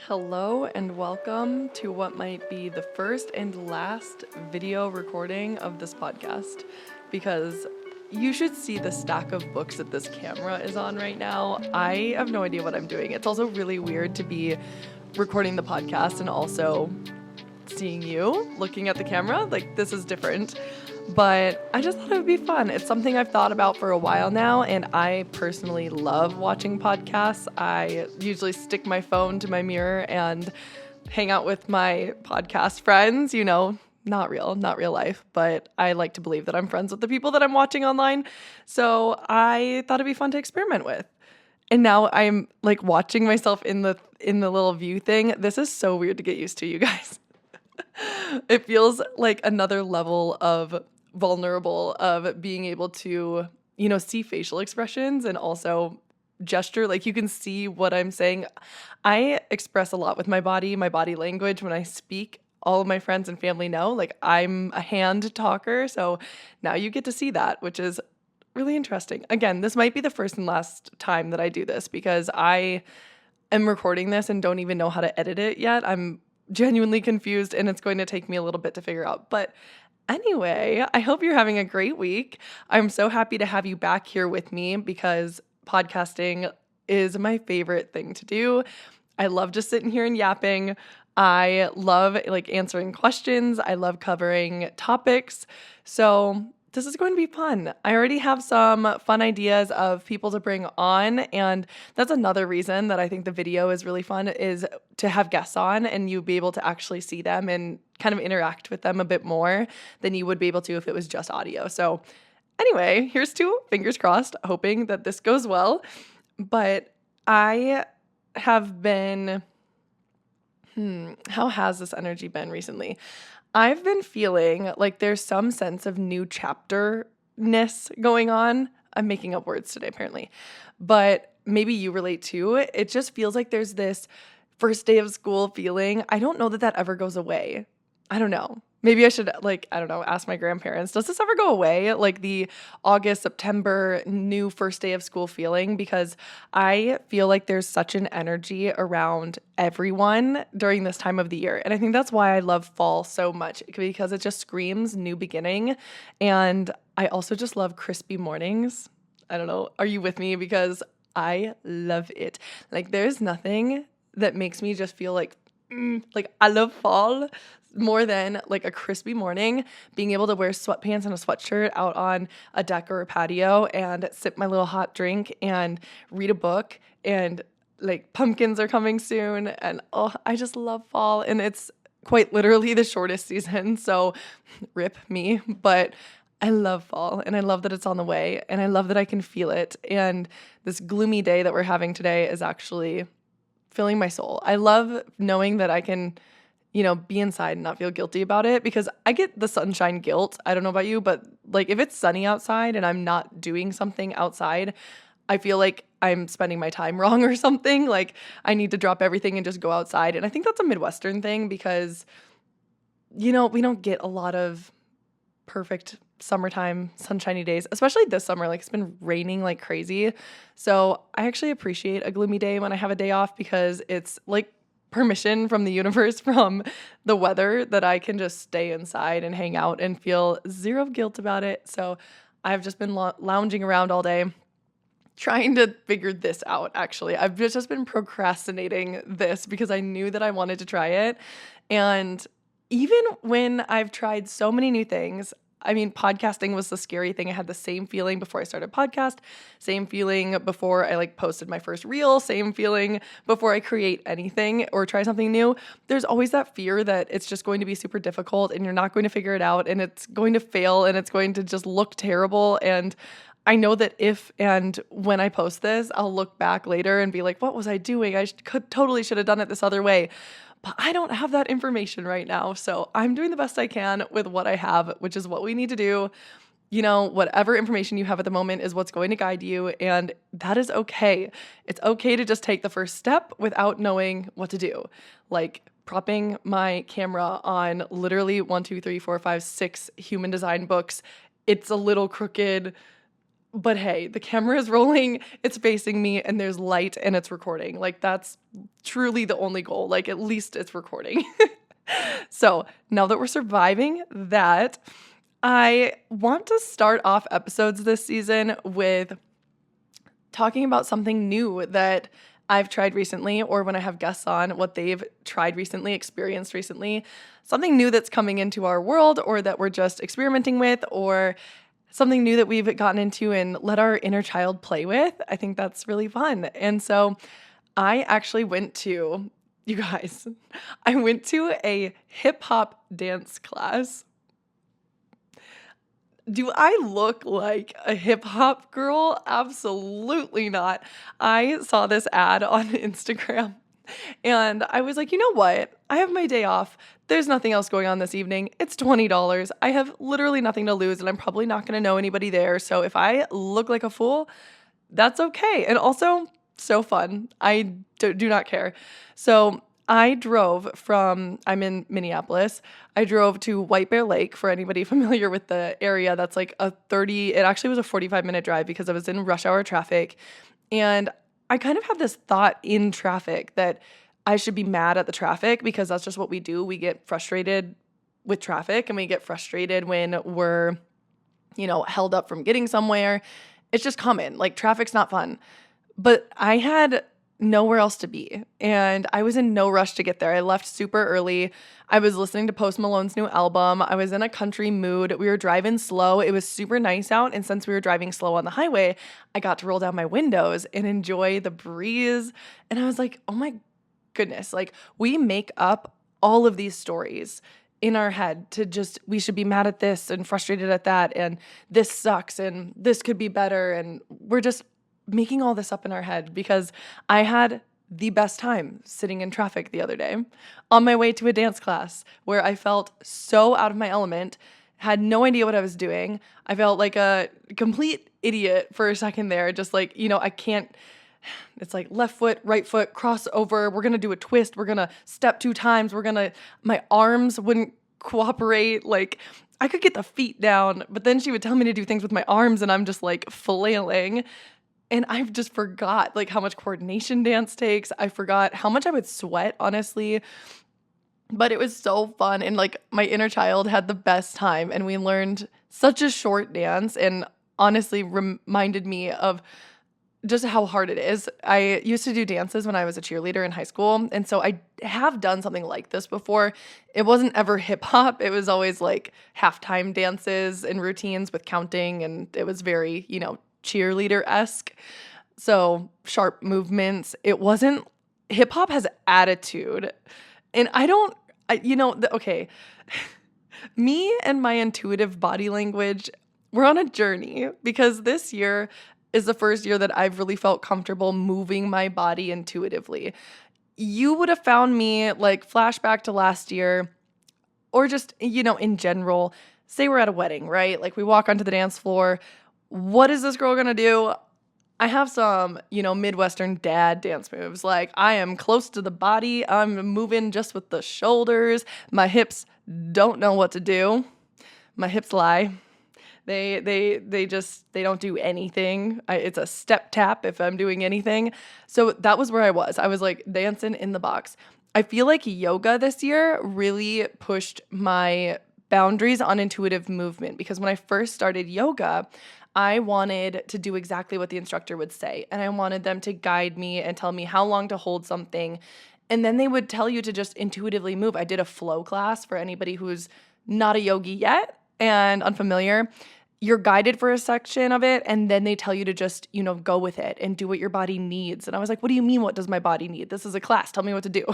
Hello and welcome to what might be the first and last video recording of this podcast, because you should see the stack of books that this camera is on right now. I have no idea what I'm doing. It's also really weird to be recording the podcast and also seeing you looking at the camera. Like, this is different. But I just thought it would be fun. It's something I've thought about for a while now, and I personally love watching podcasts. I usually stick my phone to my mirror and hang out with my podcast friends, not real life, but I like to believe that I'm friends with the people that I'm watching online. So I thought it'd be fun to experiment with. And now I'm like watching myself in the little view thing. This is so weird to get used to, you guys. It feels like another level of vulnerable of being able to, see facial expressions and also gesture. Like, you can see what I'm saying. I express a lot with my body language when I speak. All of my friends and family know, like, I'm a hand talker. So now you get to see that, which is really interesting. Again, this might be the first and last time that I do this because I am recording this and don't even know how to edit it yet. I'm genuinely confused and it's going to take me a little bit to figure out. But anyway, I hope you're having a great week. I'm so happy to have you back here with me because podcasting is my favorite thing to do. I love just sitting here and yapping. I love answering questions. I love covering topics. So this is going to be fun. I already have some fun ideas of people to bring on, and that's another reason that I think the video is really fun, is to have guests on and you be able to actually see them and kind of interact with them a bit more than you would be able to if it was just audio. So anyway, here's to fingers crossed, hoping that this goes well. But I have been, how has this energy been recently? I've been feeling like there's some sense of new chapter-ness going on. I'm making up words today, apparently. But maybe you relate too. It just feels like there's this first day of school feeling. I don't know that ever goes away. I don't know. Maybe I should, ask my grandparents, does this ever go away? Like the August, September, new first day of school feeling? Because I feel like there's such an energy around everyone during this time of the year. And I think that's why I love fall so much, because it just screams new beginning. And I also just love crispy mornings. I don't know. Are you with me? Because I love it. Like, there's nothing that makes me just feel like I love fall more than like a crispy morning, being able to wear sweatpants and a sweatshirt out on a deck or a patio and sip my little hot drink and read a book, and like pumpkins are coming soon, and I just love fall, and it's quite literally the shortest season, so rip me, but I love fall, and I love that it's on the way, and I love that I can feel it, and this gloomy day that we're having today is actually filling my soul. I love knowing that I can, be inside and not feel guilty about it, because I get the sunshine guilt. I don't know about you, but like if it's sunny outside and I'm not doing something outside, I feel like I'm spending my time wrong or something. Like, I need to drop everything and just go outside. And I think that's a Midwestern thing because, we don't get a lot of perfect summertime sunshiny days, especially this summer. Like, it's been raining like crazy. So I actually appreciate a gloomy day when I have a day off, because it's like permission from the universe, from the weather, that I can just stay inside and hang out and feel zero guilt about it. So I've just been lounging around all day trying to figure this out. Actually, I've just been procrastinating this because I knew that I wanted to try it. And even when I've tried so many new things, I mean, podcasting was the scary thing. I had the same feeling before I started podcast, same feeling before I posted my first reel, same feeling before I create anything or try something new. There's always that fear that it's just going to be super difficult and you're not going to figure it out and it's going to fail and it's going to just look terrible. And I know that if and when I post this, I'll look back later and be like, what was I doing? I totally should have done it this other way. But I don't have that information right now. So I'm doing the best I can with what I have, which is what we need to do. Whatever information you have at the moment is what's going to guide you. And that is okay. It's okay to just take the first step without knowing what to do. Like propping my camera on literally 1, 2, 3, 4, 5, 6 human design books. It's a little crooked. But hey, the camera is rolling, it's facing me, and there's light, and it's recording. Like, that's truly the only goal. Like, at least it's recording. So now that we're surviving that, I want to start off episodes this season with talking about something new that I've tried recently, or when I have guests on, what they've tried recently, experienced recently, something new that's coming into our world, or that we're just experimenting with, or something new that we've gotten into and let our inner child play with. I think that's really fun. And so I actually went to, you guys, I went to a hip hop dance class. Do I look like a hip hop girl? Absolutely not. I saw this ad on Instagram and I was like, you know what? I have my day off. There's nothing else going on this evening. It's $20. I have literally nothing to lose and I'm probably not going to know anybody there. So if I look like a fool, that's okay. And also, so fun. I do not care. So I drove I'm in Minneapolis. I drove to White Bear Lake, for anybody familiar with the area. That's like it actually was a 45-minute drive because I was in rush hour traffic. And I kind of had this thought in traffic that I should be mad at the traffic because that's just what we do. We get frustrated with traffic and we get frustrated when we're, held up from getting somewhere. It's just common. Like, traffic's not fun. But I had nowhere else to be. And I was in no rush to get there. I left super early. I was listening to Post Malone's new album. I was in a country mood. We were driving slow. It was super nice out. And since we were driving slow on the highway, I got to roll down my windows and enjoy the breeze. And I was like, oh my goodness, like, we make up all of these stories in our head to just, we should be mad at this and frustrated at that. And this sucks and this could be better. And we're just making all this up in our head because I had the best time sitting in traffic the other day on my way to a dance class where I felt so out of my element, had no idea what I was doing. I felt like a complete idiot for a second there. Just like, I can't, it's like left foot, right foot, cross over. We're going to do a twist. We're going to step 2 times. My arms wouldn't cooperate. Like, I could get the feet down, but then she would tell me to do things with my arms and I'm just like flailing. And I just forgot like how much coordination dance takes. I forgot how much I would sweat, honestly. But it was so fun. And like, my inner child had the best time. And we learned such a short dance and honestly reminded me of just how hard it is. I used to do dances when I was a cheerleader in high school. And so I have done something like this before. It wasn't ever hip hop. It was always like halftime dances and routines with counting. And it was very, cheerleader-esque. So sharp movements. It wasn't, hip hop has attitude. And okay. Me and my intuitive body language, we're on a journey because this year is the first year that I've really felt comfortable moving my body intuitively. You would have found me like flashback to last year or just, in general, say we're at a wedding, right? Like, we walk onto the dance floor. What is this girl gonna do? I have some, Midwestern dad dance moves. Like, I am close to the body. I'm moving just with the shoulders. My hips don't know what to do. My hips lie. They don't do anything. It's a step tap if I'm doing anything. So that was where I was. I was like dancing in the box. I feel like yoga this year really pushed my boundaries on intuitive movement because when I first started yoga, I wanted to do exactly what the instructor would say. And I wanted them to guide me and tell me how long to hold something. And then they would tell you to just intuitively move. I did a flow class for anybody who's not a yogi yet and unfamiliar. You're guided for a section of it, and then they tell you to just, go with it and do what your body needs. And I was like, what do you mean, what does my body need? This is a class. Tell me what to do.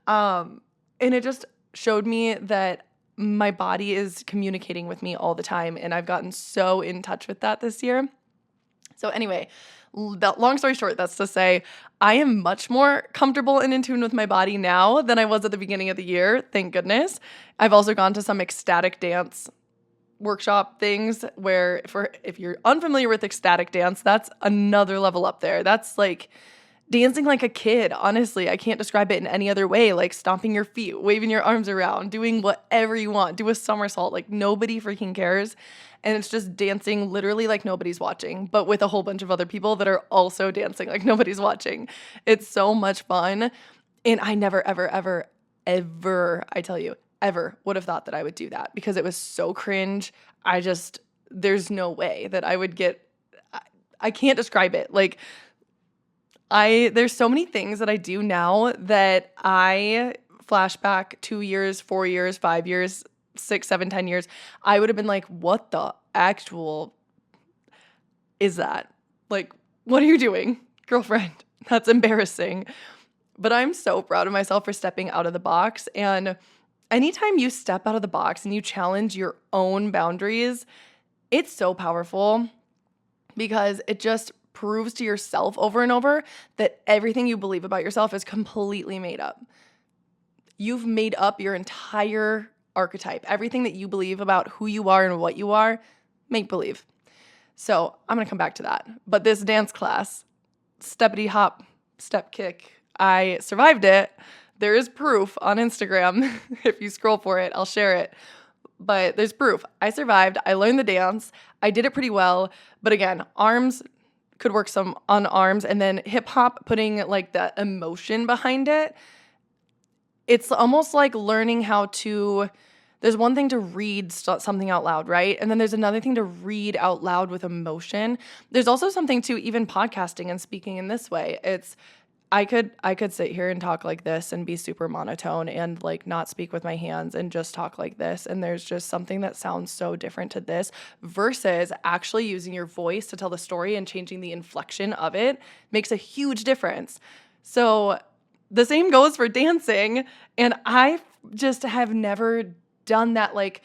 And it just showed me that my body is communicating with me all the time, and I've gotten so in touch with that this year. So anyway, long story short, that's to say, I am much more comfortable and in tune with my body now than I was at the beginning of the year, thank goodness. I've also gone to some ecstatic dance workshop things where if you're unfamiliar with ecstatic dance, that's another level up there. That's like dancing like a kid, honestly. I can't describe it in any other way. Like stomping your feet, waving your arms around, doing whatever you want. Do a somersault. Like, nobody freaking cares. And it's just dancing literally like nobody's watching, but with a whole bunch of other people that are also dancing like nobody's watching. It's so much fun. And I never, ever, ever, ever, I tell you, ever would have thought that I would do that because it was so cringe. There's no way that I would I can't describe it. Like, there's so many things that I do now that I flash back 2 years, 4 years, 5 years, 6, 7, 10 years. I would have been like, what the actual is that? Like, what are you doing, girlfriend? That's embarrassing. But I'm so proud of myself for stepping out of the box. And anytime you step out of the box and you challenge your own boundaries, it's so powerful because it just proves to yourself over and over that everything you believe about yourself is completely made up. You've made up your entire archetype. Everything that you believe about who you are and what you are, make believe. So I'm going to come back to that. But this dance class, steppity hop, step kick, I survived it. There is proof on Instagram. If you scroll for it, I'll share it. But there's proof. I survived. I learned the dance. I did it pretty well. But again, arms could work some on arms. And then hip hop, putting like that emotion behind it. It's almost like learning how to, there's one thing to read something out loud, right? And then there's another thing to read out loud with emotion. There's also something to even podcasting and speaking in this way. I could sit here and talk like this and be super monotone and like not speak with my hands and just talk like this. And there's just something that sounds so different to this versus actually using your voice to tell the story and changing the inflection of it makes a huge difference. So the same goes for dancing. And I just have never done that, like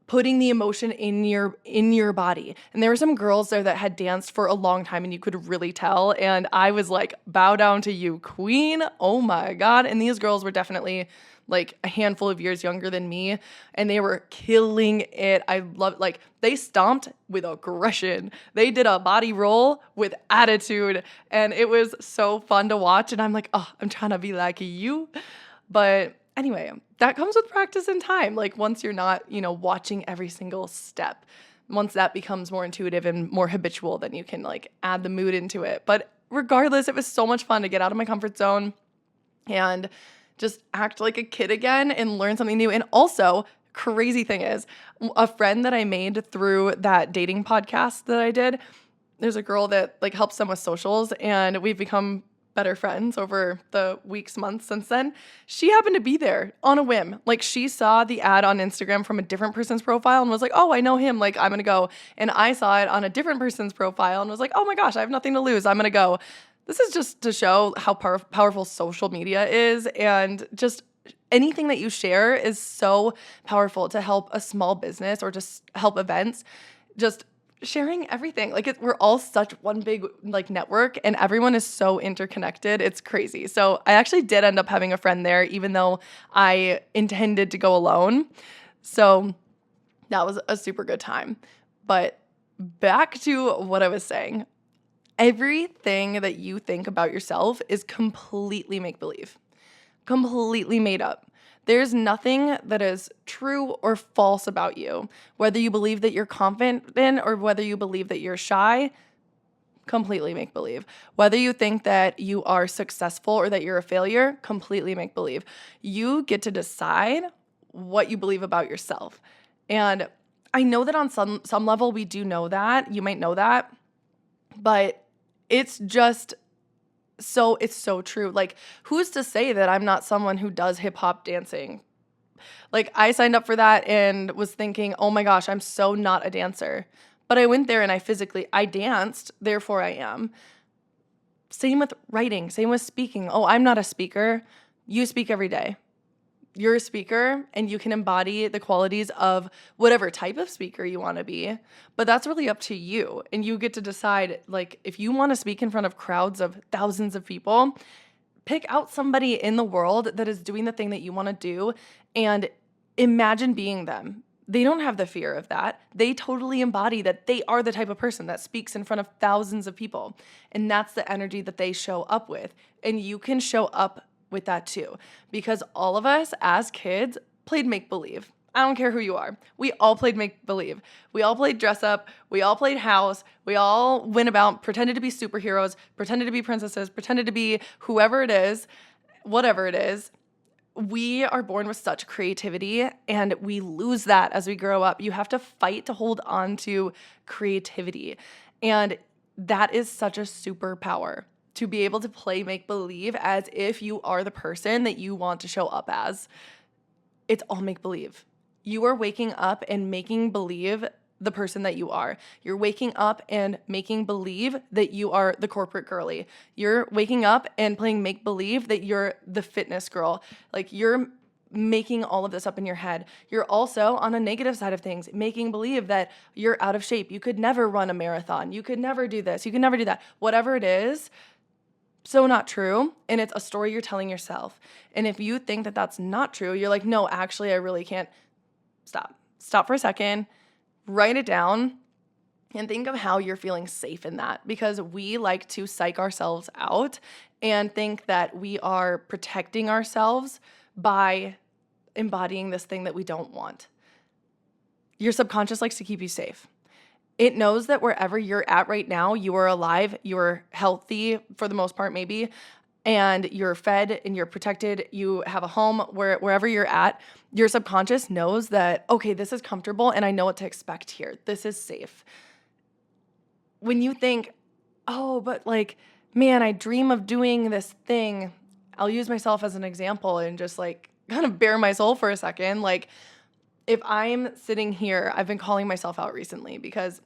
putting the emotion in your body. And there were some girls there that had danced for a long time and you could really tell. And I was like, bow down to you, queen. Oh my God. And these girls were definitely like a handful of years younger than me. And they were killing it. I loved, like, they stomped with aggression. They did a body roll with attitude. And it was so fun to watch. And I'm like, oh, I'm trying to be like you. But anyway, that comes with practice and time. Like once you're not, watching every single step, once that becomes more intuitive and more habitual, then you can like add the mood into it. But regardless, it was so much fun to get out of my comfort zone and just act like a kid again and learn something new. And also, crazy thing is, a friend that I made through that dating podcast that I did, there's a girl that like helps them with socials, and we've become better friends over the weeks, months since then. She happened to be there on a whim. Like she saw the ad on Instagram from a different person's profile and was like, oh, I know him. Like I'm going to go. And I saw it on a different person's profile and was like, oh my gosh, I have nothing to lose. I'm going to go. This is just to show how powerful social media is, and just anything that you share is so powerful to help a small business or just help events. Just sharing everything. Like we're all such one big like network, and everyone is so interconnected. It's crazy. So I actually did end up having a friend there, even though I intended to go alone. So that was a super good time. But back to what I was saying. Everything that you think about yourself is completely make-believe, completely made up. There's nothing that is true or false about you. Whether you believe that you're confident or whether you believe that you're shy, completely make-believe. Whether you think that you are successful or that you're a failure, completely make-believe. You get to decide what you believe about yourself. And I know that on some level we do know that. You might know that. But it's so true. Like, who's to say that I'm not someone who does hip hop dancing? Like, I signed up for that and was thinking, oh my gosh, I'm so not a dancer. But I went there and I danced, therefore I am. Same with writing, same with speaking. Oh, I'm not a speaker. You speak every day. You're a speaker and you can embody the qualities of whatever type of speaker you want to be, but that's really up to you. And you get to decide, like, if you want to speak in front of crowds of thousands of people, pick out somebody in the world that is doing the thing that you want to do and imagine being them. They don't have the fear of that. They totally embody that they are the type of person that speaks in front of thousands of people. And that's the energy that they show up with. And you can show up with that too, because all of us as kids played make-believe. I don't care who you are. We all played make-believe. We all played dress up. We all played house. We all went about, pretended to be superheroes, pretended to be princesses, pretended to be whoever it is. whatever it is, we are born with such creativity and we lose that as we grow up. You have to fight to hold on to creativity. And that is such a superpower, to be able to play make believe as if you are the person that you want to show up as. It's all make believe. You are waking up and making believe the person that you are. You're waking up and making believe that you are the corporate girly. You're waking up and playing make believe that you're the fitness girl. Like, you're making all of this up in your head. You're also, on a negative side of things, making believe that you're out of shape. You could never run a marathon. You could never do this. You could never do that. Whatever it is, so not true. And it's a story you're telling yourself. And if you think that that's not true, you're like, no, actually, I really can't. Stop for a second. Write it down and think of how you're feeling safe in that, because we like to psych ourselves out and think that we are protecting ourselves by embodying this thing that we don't want. Your subconscious likes to keep you safe. It knows that wherever you're at right now, you are alive, you're healthy for the most part maybe, and you're fed and you're protected, you have a home, wherever you're at, your subconscious knows that, okay, this is comfortable and I know what to expect here. This is safe. When you think, oh, but like, man, I dream of doing this thing. I'll use myself as an example and just like kind of bare my soul for a second. Like, if I'm sitting here, I've been calling myself out recently because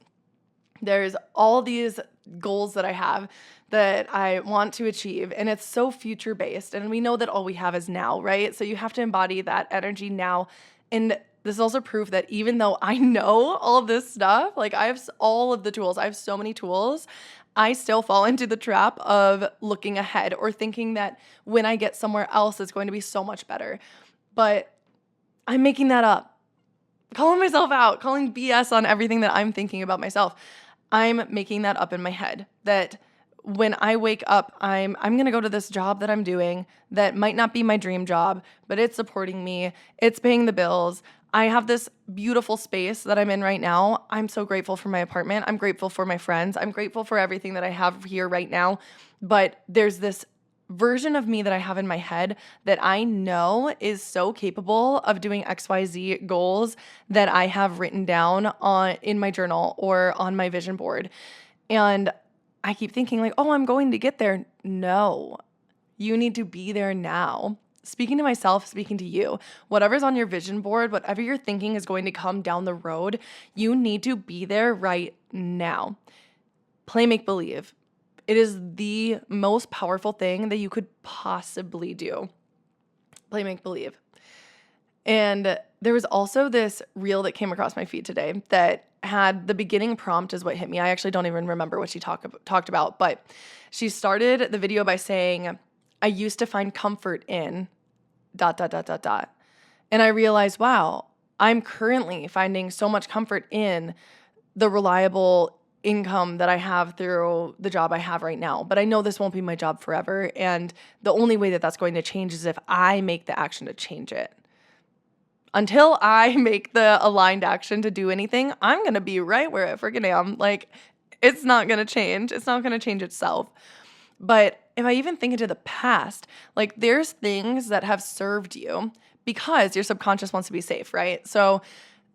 there's all these goals that I have that I want to achieve, and it's so future based, and we know that all we have is now, right? So you have to embody that energy now. And this is also proof that even though I know all of this stuff, like I have all of the tools, I have so many tools, I still fall into the trap of looking ahead or thinking that when I get somewhere else, it's going to be so much better. But I'm making that up, calling myself out, calling BS on everything that I'm thinking about myself. I'm making that up in my head, that when I wake up, I'm going to go to this job that I'm doing that might not be my dream job, but it's supporting me. It's paying the bills. I have this beautiful space that I'm in right now. I'm so grateful for my apartment. I'm grateful for my friends. I'm grateful for everything that I have here right now. But there's this version of me that I have in my head that I know is so capable of doing XYZ goals that I have written down in my journal or on my vision board. And I keep thinking like, oh, I'm going to get there. No, you need to be there now. Speaking to myself, speaking to you, whatever's on your vision board, whatever you're thinking is going to come down the road, you need to be there right now. Play make believe. It is the most powerful thing that you could possibly do. Play make believe. And there was also this reel that came across my feed today that had the beginning prompt is what hit me. I actually don't even remember what she talked about, but she started the video by saying, I used to find comfort in ... And I realized, wow, I'm currently finding so much comfort in the reliable income that I have through the job I have right now. But I know this won't be my job forever. And the only way that that's going to change is if I make the action to change it. Until I make the aligned action to do anything, I'm going to be right where I freaking am. Like, it's not going to change. It's not going to change itself. But if I even think into the past, like there's things that have served you because your subconscious wants to be safe, right? So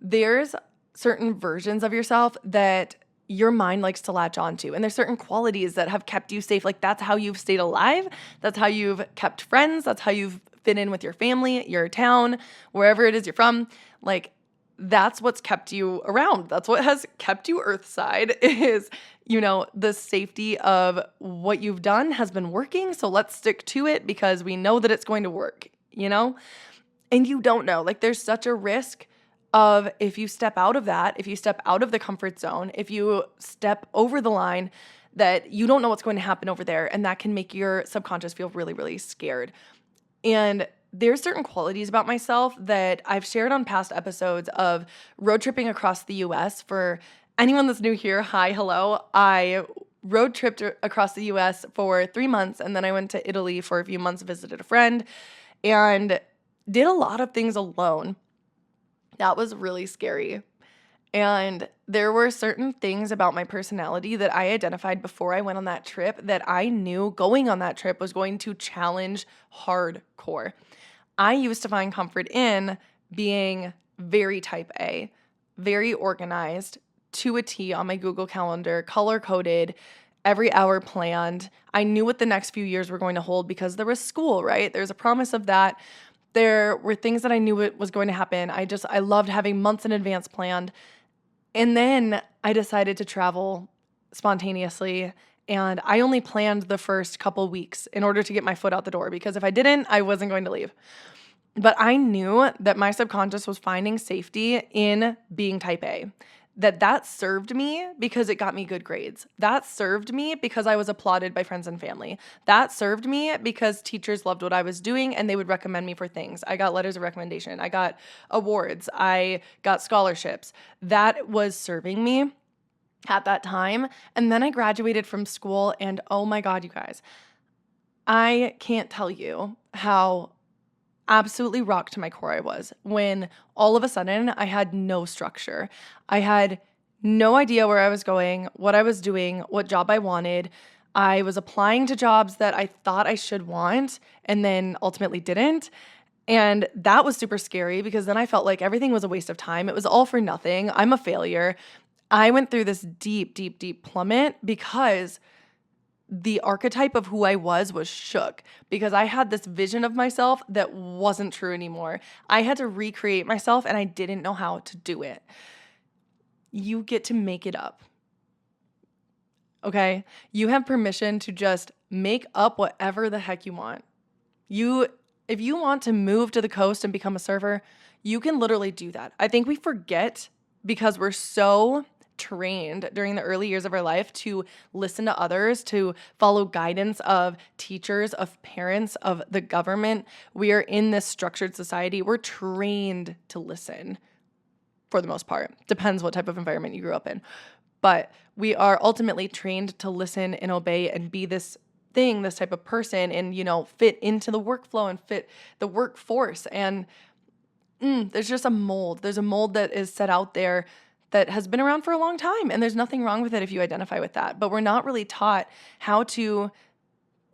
there's certain versions of yourself that your mind likes to latch onto. And there's certain qualities that have kept you safe. Like that's how you've stayed alive. That's how you've kept friends. That's how you've fit in with your family, your town, wherever it is you're from. Like that's what's kept you around. That's what has kept you earthside is, the safety of what you've done has been working. So let's stick to it because we know that it's going to work, And you don't know. Like there's such a risk of if you step out of that, if you step out of the comfort zone, if you step over the line, that you don't know what's going to happen over there. And that can make your subconscious feel really, really scared. And there's certain qualities about myself that I've shared on past episodes of road tripping across the US. For anyone that's new here, hi, hello. I road tripped across the US for 3 months, and then I went to Italy for a few months, visited a friend, and did a lot of things alone. That was really scary. And there were certain things about my personality that I identified before I went on that trip that I knew going on that trip was going to challenge hardcore. I used to find comfort in being very type A, very organized, to a T on my Google Calendar, color coded, every hour planned. I knew what the next few years were going to hold because there was school, right? There's a promise of that. There were things that I knew it was going to happen. I loved having months in advance planned. And then I decided to travel spontaneously. And I only planned the first couple weeks in order to get my foot out the door because if I didn't, I wasn't going to leave. But I knew that my subconscious was finding safety in being type A. That served me because it got me good grades. That served me because I was applauded by friends and family. That served me because teachers loved what I was doing and they would recommend me for things. I got letters of recommendation. I got awards. I got scholarships. That was serving me at that time. And then I graduated from school and oh my God, you guys, I can't tell you how absolutely rocked to my core I was when all of a sudden I had no structure. I had no idea where I was going, what I was doing, what job I wanted. I was applying to jobs that I thought I should want and then ultimately didn't. And that was super scary because then I felt like everything was a waste of time. It was all for nothing. I'm a failure. I went through this deep, deep, deep plummet because the archetype of who I was shook because I had this vision of myself that wasn't true anymore. I had to recreate myself and I didn't know how to do it. You get to make it up. Okay? You have permission to just make up whatever the heck you want. If you want to move to the coast and become a surfer, you can literally do that. I think we forget because we're so trained during the early years of our life to listen to others, to follow guidance of teachers, of parents, of the government. We are in this structured society. We're trained to listen for the most part. Depends what type of environment you grew up in. But we are ultimately trained to listen and obey and be this thing, this type of person, and, fit into the workflow and fit the workforce. And there's just a mold. There's a mold that is set out there that has been around for a long time. And there's nothing wrong with it if you identify with that. But we're not really taught how to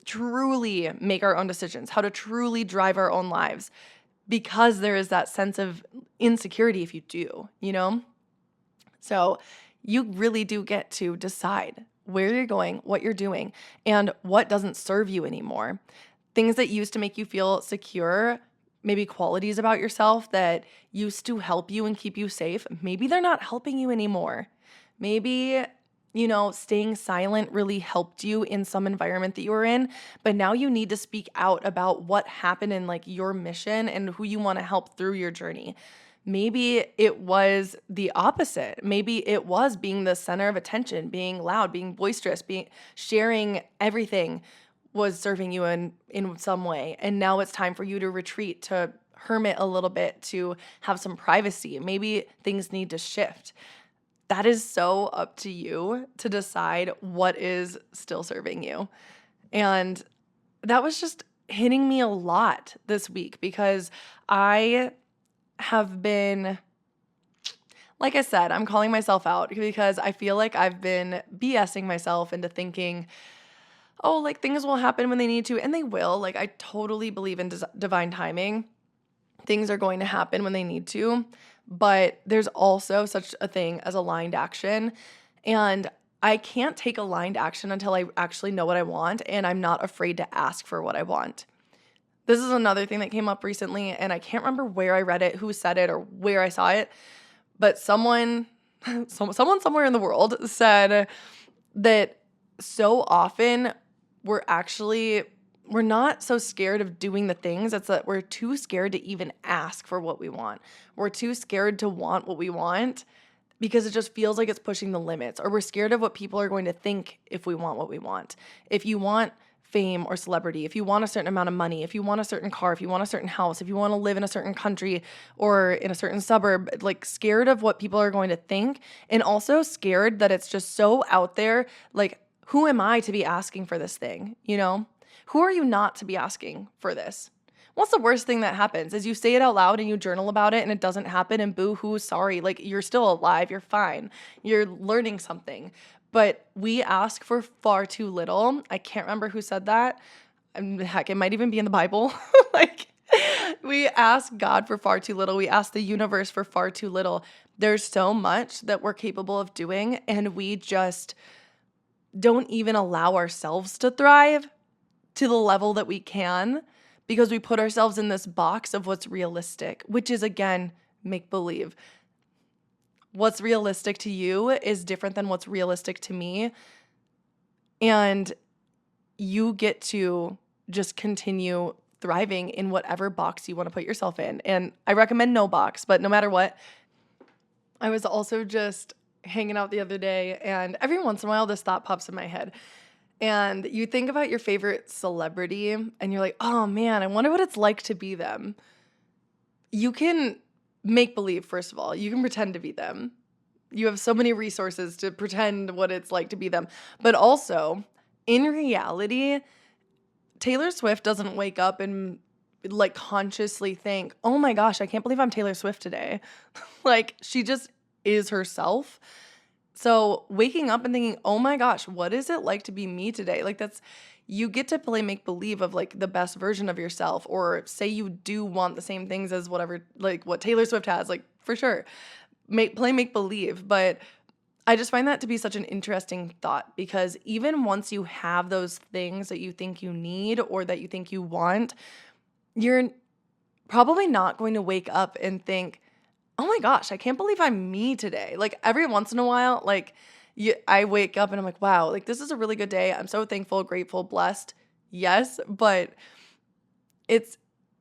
truly make our own decisions, how to truly drive our own lives, because there is that sense of insecurity if you do, So you really do get to decide where you're going, what you're doing, and what doesn't serve you anymore. Things that used to make you feel secure, maybe qualities about yourself that used to help you and keep you safe, maybe they're not helping you anymore. Maybe, staying silent really helped you in some environment that you were in, but now you need to speak out about what happened in your mission and who you want to help through your journey. Maybe it was the opposite. Maybe it was being the center of attention, being loud, being boisterous, sharing everything was serving you in some way. And now it's time for you to retreat, to hermit a little bit, to have some privacy. Maybe things need to shift. That is so up to you to decide what is still serving you. And that was just hitting me a lot this week because I have been, like I said, I'm calling myself out because I feel like I've been BSing myself into thinking, oh, things will happen when they need to, and they will. I totally believe in divine timing. Things are going to happen when they need to, but there's also such a thing as aligned action, and I can't take aligned action until I actually know what I want, and I'm not afraid to ask for what I want. This is another thing that came up recently, and I can't remember where I read it, who said it, or where I saw it, but someone somewhere in the world said that so often we're not so scared of doing the things. It's that we're too scared to even ask for what we want. We're too scared to want what we want because it just feels like it's pushing the limits, or we're scared of what people are going to think if we want what we want. If you want fame or celebrity, if you want a certain amount of money, if you want a certain car, if you want a certain house, if you want to live in a certain country or in a certain suburb, scared of what people are going to think, and also scared that it's just so out there, who am I to be asking for this thing, Who are you not to be asking for this? What's the worst thing that happens? Is you say it out loud and you journal about it and it doesn't happen and boo-hoo, sorry. Like, you're still alive, you're fine. You're learning something. But we ask for far too little. I can't remember who said that. Heck, it might even be in the Bible. Like, we ask God for far too little. We ask the universe for far too little. There's so much that we're capable of doing, and we just don't even allow ourselves to thrive to the level that we can because we put ourselves in this box of what's realistic, which is, again, make believe. What's realistic to you is different than what's realistic to me. And you get to just continue thriving in whatever box you want to put yourself in. And I recommend no box, but no matter what. I was also just hanging out the other day, and every once in a while this thought pops in my head. And you think about your favorite celebrity and you're like, oh man, I wonder what it's like to be them. You can make believe, first of all. You can pretend to be them. You have so many resources to pretend what it's like to be them. But also, in reality, Taylor Swift doesn't wake up and like consciously think, oh my gosh, I can't believe I'm Taylor Swift today. Like, she just is herself. So waking up and thinking, oh my gosh, what is it like to be me today? Like, that's, you get to play make believe of like the best version of yourself, or say you do want the same things as whatever, like what Taylor Swift has, like for sure, play make believe. But I just find that to be such an interesting thought, because even once you have those things that you think you need or that you think you want, you're probably not going to wake up and think, oh my gosh, I can't believe I'm me today. Like, every once in a while, like, I wake up and I'm like, wow, like, this is a really good day. I'm so thankful, grateful, blessed. Yes, but it's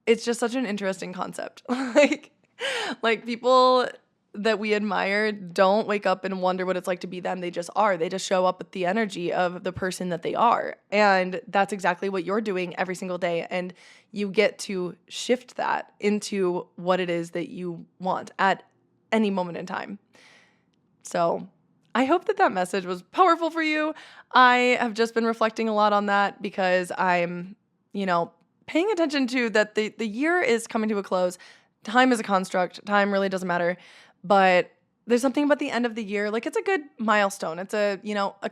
just such an interesting concept. Like people that we admire don't wake up and wonder what it's like to be them. They just are. They just show up with the energy of the person that they are. And that's exactly what you're doing every single day. And you get to shift that into what it is that you want at any moment in time. So I hope that message was powerful for you. I have just been reflecting a lot on that because I'm, paying attention to that the year is coming to a close. Time is a construct. Time really doesn't matter. But there's something about the end of the year, like it's a good milestone. It's a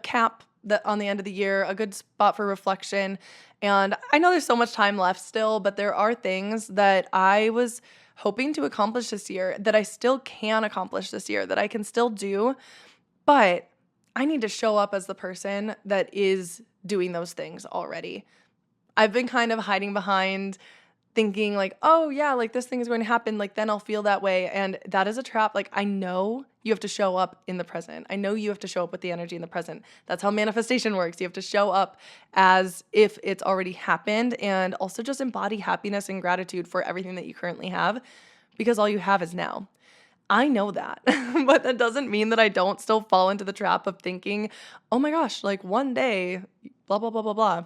cap that on the end of the year, a good spot for reflection. And I know there's so much time left still, but there are things that I was hoping to accomplish this year that I still can accomplish this year, that I can still do. But I need to show up as the person that is doing those things already. I've been kind of hiding behind thinking like, oh yeah, like this thing is going to happen, like then I'll feel that way. And that is a trap. Like, I know you have to show up in the present. I know you have to show up with the energy in the present. That's how manifestation works. You have to show up as if it's already happened, and also just embody happiness and gratitude for everything that you currently have, because all you have is now. I know that, but that doesn't mean that I don't still fall into the trap of thinking, oh my gosh, like one day, blah, blah, blah, blah, blah.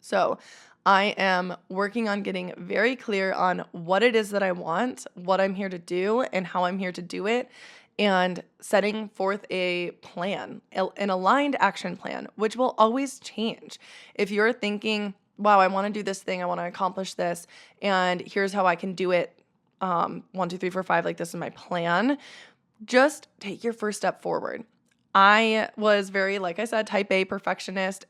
So I am working on getting very clear on what it is that I want, what I'm here to do, and how I'm here to do it, and setting forth a plan, an aligned action plan, which will always change. If you're thinking, wow, I want to do this thing, I want to accomplish this, and here's how I can do it, 1, 2, 3, 4, 5, like this is my plan, just take your first step forward. I was very, like I said, type A perfectionist.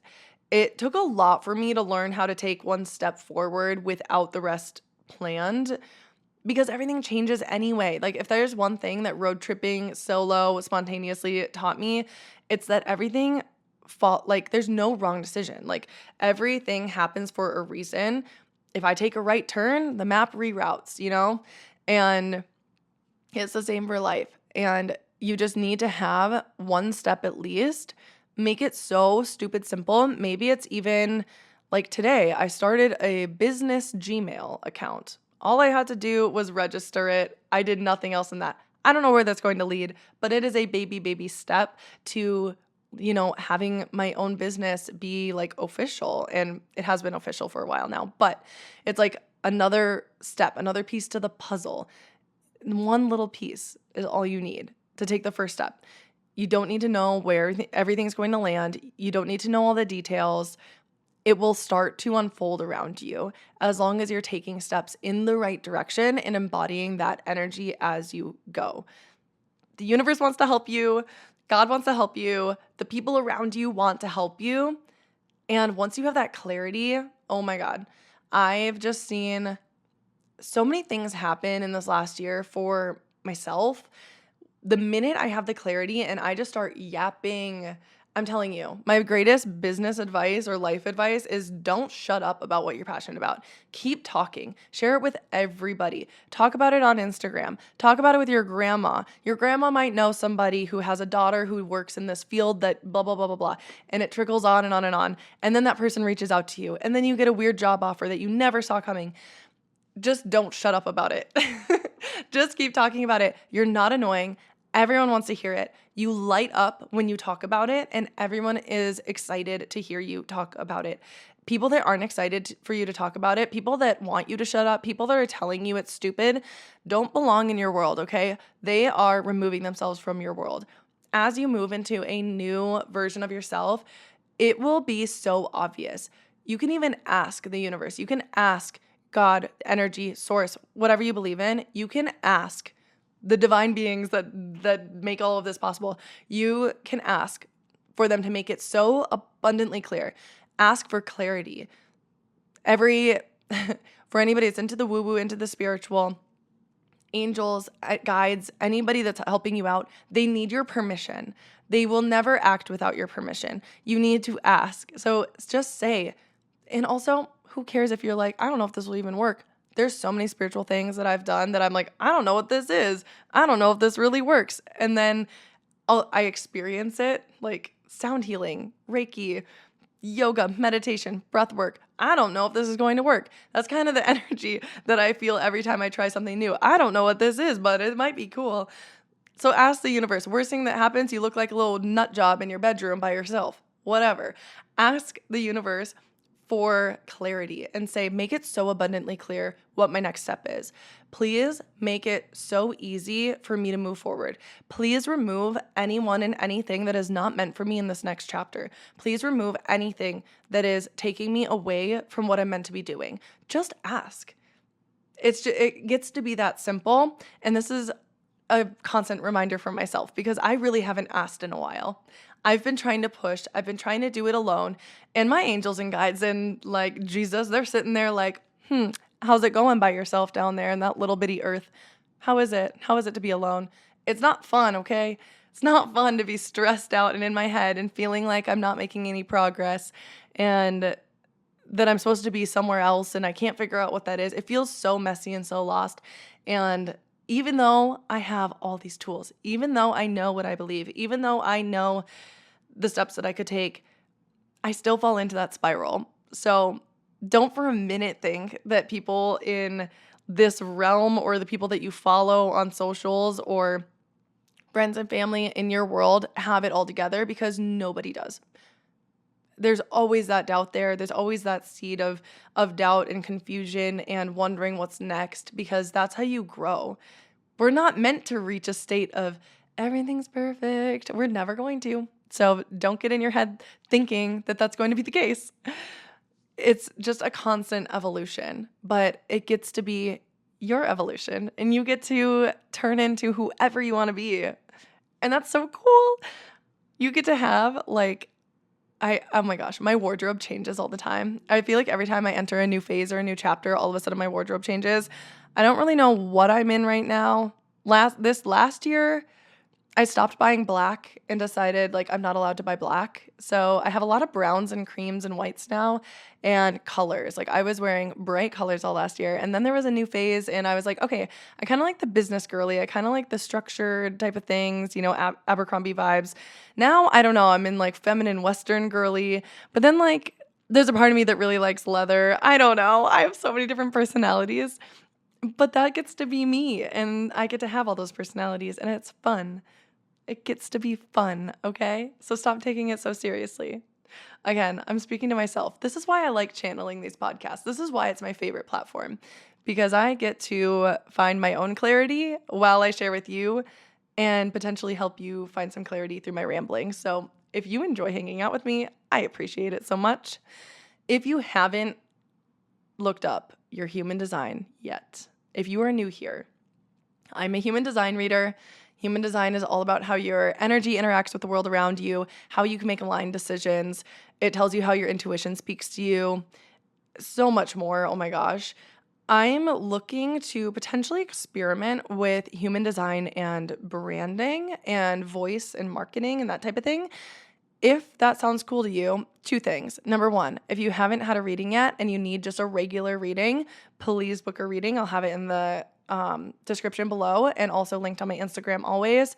It took a lot for me to learn how to take one step forward without the rest planned, because everything changes anyway. Like, if there's one thing that road tripping solo spontaneously taught me, it's that everything there's no wrong decision. Like, everything happens for a reason. If I take a right turn, the map reroutes, and it's the same for life. And you just need to have one step at least. Make it so stupid simple. Maybe it's even like today, I started a business Gmail account. All I had to do was register it. I did nothing else in that. I don't know where that's going to lead, but it is a baby step to, having my own business be like official. And it has been official for a while now, but it's like another step, another piece to the puzzle. One little piece is all you need to take the first step. You don't need to know where everything's going to land. You don't need to know all the details. it will start to unfold around you as long as you're taking steps in the right direction and embodying that energy as you go. The universe wants to help you. God wants to help you. The people around you want to help you. And once you have that clarity, oh my God, I've just seen so many things happen in this last year for myself. The minute I have the clarity and I just start yapping, I'm telling you, my greatest business advice or life advice is don't shut up about what you're passionate about. Keep talking. Share it with everybody. Talk about it on Instagram. Talk about it with your grandma. Your grandma might know somebody who has a daughter who works in this field that blah, blah, blah, blah, blah. And it trickles on and on and on. And then that person reaches out to you. And then you get a weird job offer that you never saw coming. Just don't shut up about it. Just keep talking about it. You're not annoying. Everyone wants to hear it. You light up when you talk about it, and everyone is excited to hear you talk about it. People that aren't excited for you to talk about it, people that want you to shut up, people that are telling you it's stupid, don't belong in your world, okay? They are removing themselves from your world. As you move into a new version of yourself, it will be so obvious. You can even ask the universe. You can ask God, energy, source, whatever you believe in. You can ask the divine beings that make all of this possible. You can ask for them to make it so abundantly clear. Ask for clarity. For anybody that's into the woo-woo, into the spiritual, angels, guides, anybody that's helping you out, they need your permission. They will never act without your permission. You need to ask. So just say. And also, who cares if you're like, I don't know if this will even work. There's so many spiritual things that I've done that I'm like, I don't know what this is. I don't know if this really works. And then I experience it, like sound healing, Reiki, yoga, meditation, breath work. I don't know if this is going to work. That's kind of the energy that I feel every time I try something new. I don't know what this is, but it might be cool. So ask the universe. Worst thing that happens, you look like a little nut job in your bedroom by yourself. Whatever. Ask the universe for clarity and say, make it so abundantly clear what my next step is. Please make it so easy for me to move forward. Please remove anyone and anything that is not meant for me in this next chapter. Please remove anything that is taking me away from what I'm meant to be doing. Just ask. It gets to be that simple. And this is a constant reminder for myself because I really haven't asked in a while. I've been trying to push. I've been trying to do it alone. And my angels and guides and like Jesus, they're sitting there like, how's it going by yourself down there in that little bitty earth? How is it? How is it to be alone? It's not fun, okay? It's not fun to be stressed out and in my head and feeling like I'm not making any progress and that I'm supposed to be somewhere else and I can't figure out what that is. It feels so messy and so lost. And even though I have all these tools, even though I know what I believe, even though I know the steps that I could take, I still fall into that spiral. So don't for a minute think that people in this realm or the people that you follow on socials or friends and family in your world have it all together, because nobody does. There's always that doubt there. There's always that seed of doubt and confusion and wondering what's next, because that's how you grow. We're not meant to reach a state of everything's perfect. We're never going to. So don't get in your head thinking that that's going to be the case. It's just a constant evolution, but it gets to be your evolution and you get to turn into whoever you want to be. And that's so cool. You get to have oh my gosh, my wardrobe changes all the time. I feel like every time I enter a new phase or a new chapter, all of a sudden my wardrobe changes. I don't really know what I'm in right now. This last year, I stopped buying black and decided I'm not allowed to buy black. So I have a lot of browns and creams and whites now and colors. I was wearing bright colors all last year. And then there was a new phase and I was like, okay, I kind of like the business girly. I kind of like the structured type of things, Abercrombie vibes. Now, I don't know, I'm in feminine Western girly. But then there's a part of me that really likes leather. I don't know. I have so many different personalities. But that gets to be me and I get to have all those personalities and it's fun. It gets to be fun, okay? So stop taking it so seriously. Again, I'm speaking to myself. This is why I like channeling these podcasts. This is why it's my favorite platform, because I get to find my own clarity while I share with you and potentially help you find some clarity through my rambling. So if you enjoy hanging out with me, I appreciate it so much. If you haven't looked up your human design yet, if you are new here, I'm a human design reader. Human design is all about how your energy interacts with the world around you, how you can make aligned decisions. It tells you how your intuition speaks to you, so much more. Oh my gosh. I'm looking to potentially experiment with human design and branding and voice and marketing and that type of thing. If that sounds cool to you, two things. Number one, if you haven't had a reading yet and you need just a regular reading, please book a reading. I'll have it in the description below and also linked on my Instagram always.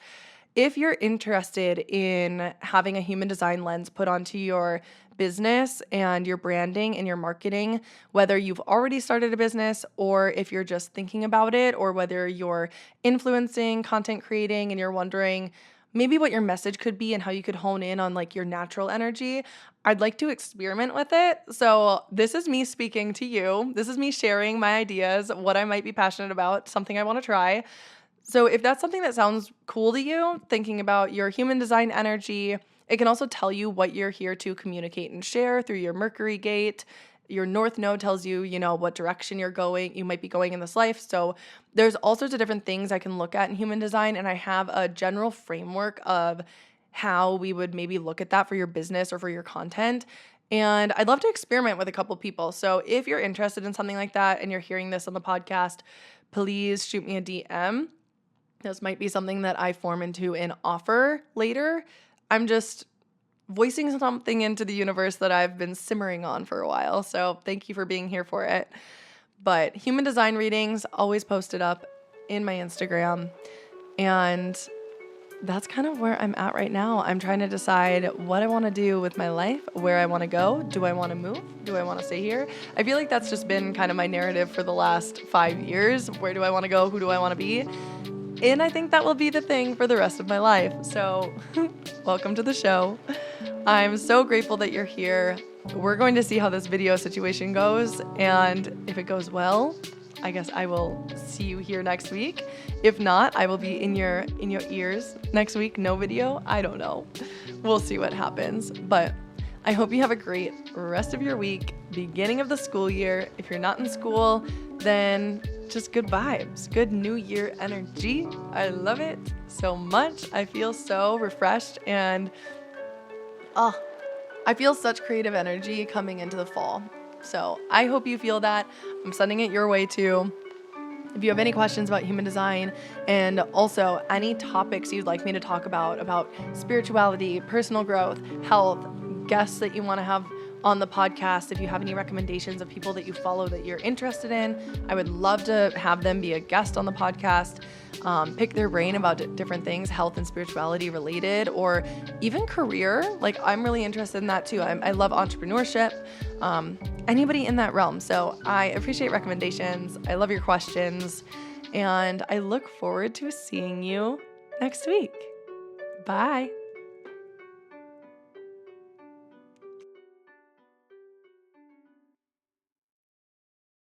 If you're interested in having a human design lens put onto your business and your branding and your marketing, whether you've already started a business or if you're just thinking about it, or whether you're influencing, content creating, and you're wondering maybe what your message could be and how you could hone in on like your natural energy, I'd like to experiment with it. So this is me speaking to you. This is me sharing my ideas, what I might be passionate about, something I want to try. So if that's something that sounds cool to you, thinking about your human design energy, it can also tell you what you're here to communicate and share through your Mercury gate. Your North Node tells you, what direction you might be going in this life. So there's all sorts of different things I can look at in human design, and I have a general framework of how we would maybe look at that for your business or for your content. And I'd love to experiment with a couple people. So if you're interested in something like that and you're hearing this on the podcast, please shoot me a DM. This might be something that I form into an offer later. I'm just voicing something into the universe that I've been simmering on for a while. So thank you for being here for it. But human design readings always posted up in my Instagram. And that's kind of where I'm at right now. I'm trying to decide what I want to do with my life, where I want to go. Do I want to move? Do I want to stay here? I feel like that's just been kind of my narrative for the last 5 years. Where do I want to go? Who do I want to be? And I think that will be the thing for the rest of my life. So welcome to the show. I'm so grateful that you're here. We're going to see how this video situation goes. And if it goes well, I guess I will see you here next week. If not, I will be in your ears next week. No video. I don't know. We'll see what happens. But I hope you have a great rest of your week, beginning of the school year. If you're not in school, then just good vibes, good new year energy. I love it so much. I feel so refreshed and I feel such creative energy coming into the fall. So I hope you feel that. I'm sending it your way too. If you have any questions about human design and also any topics you'd like me to talk about spirituality, personal growth, health, guests that you want to have on the podcast, if you have any recommendations of people that you follow that you're interested in, I would love to have them be a guest on the podcast, pick their brain about different things, health and spirituality related, or even career. Like I'm really interested in that too. I love entrepreneurship, anybody in that realm. So I appreciate recommendations. I love your questions, and I look forward to seeing you next week. Bye.